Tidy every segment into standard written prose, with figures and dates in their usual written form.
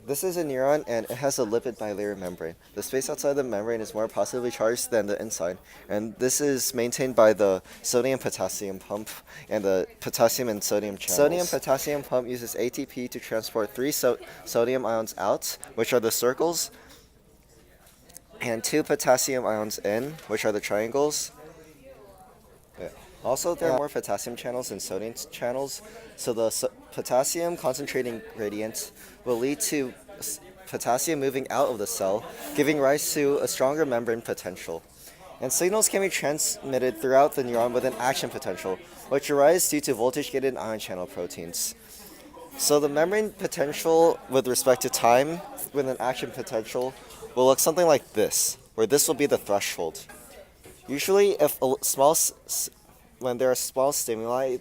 This is a neuron, and it has a lipid bilayer membrane. The space outside the membrane is more positively charged than the inside, and this is maintained by the sodium-potassium pump and the potassium and sodium channels. Sodium-potassium pump uses ATP to transport three sodium ions out, which are the circles, and two potassium ions in, which are the triangles. Also, there are more potassium channels than sodium channels, so the potassium concentrating gradient will lead to potassium moving out of the cell, giving rise to a stronger membrane potential. And signals can be transmitted throughout the neuron with an action potential, which arises due to voltage-gated ion channel proteins. So the membrane potential with respect to time with an action potential will look something like this, where this will be the threshold. Usually, when there are small stimuli,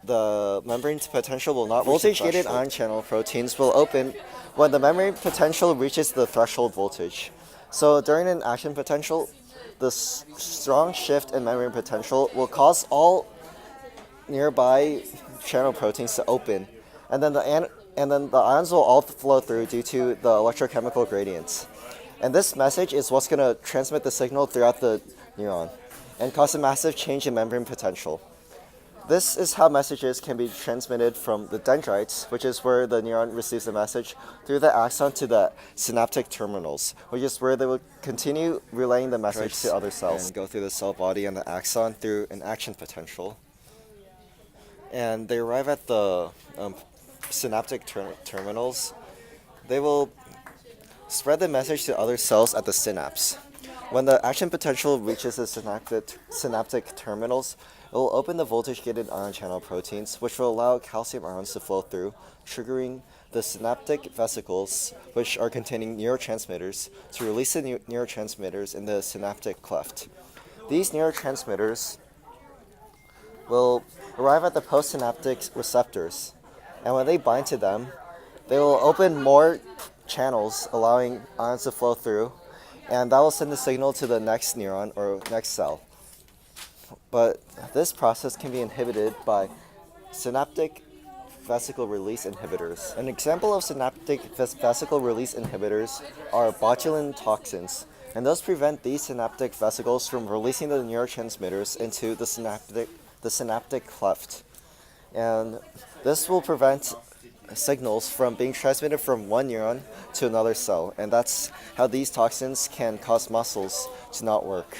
the membrane potential will not reach the threshold. Voltage-gated ion channel proteins will open when the membrane potential reaches the threshold voltage. So during an action potential, the strong shift in membrane potential will cause all nearby channel proteins to open, and then the ions will all flow through due to the electrochemical gradients. And this message is what's going to transmit the signal throughout the neuron and cause a massive change in membrane potential. This is how messages can be transmitted from the dendrites, which is where the neuron receives the message, through the axon to the synaptic terminals, which is where they will continue relaying the message to other cells and go through the cell body and the axon through an action potential. And they arrive at the synaptic terminals. They will spread the message to other cells at the synapse. When the action potential reaches the synaptic terminals, it will open the voltage-gated ion channel proteins, which will allow calcium ions to flow through, triggering the synaptic vesicles, which are containing neurotransmitters, to release the neurotransmitters in the synaptic cleft. These neurotransmitters will arrive at the postsynaptic receptors, and when they bind to them, they will open more channels, allowing ions to flow through, and that will send the signal to the next neuron or next cell. But this process can be inhibited by synaptic vesicle release inhibitors. An example of synaptic vesicle release inhibitors are botulin toxins, and those prevent these synaptic vesicles from releasing the neurotransmitters into the synaptic cleft. And this will prevent signals from being transmitted from one neuron to another cell, and that's how these toxins can cause muscles to not work.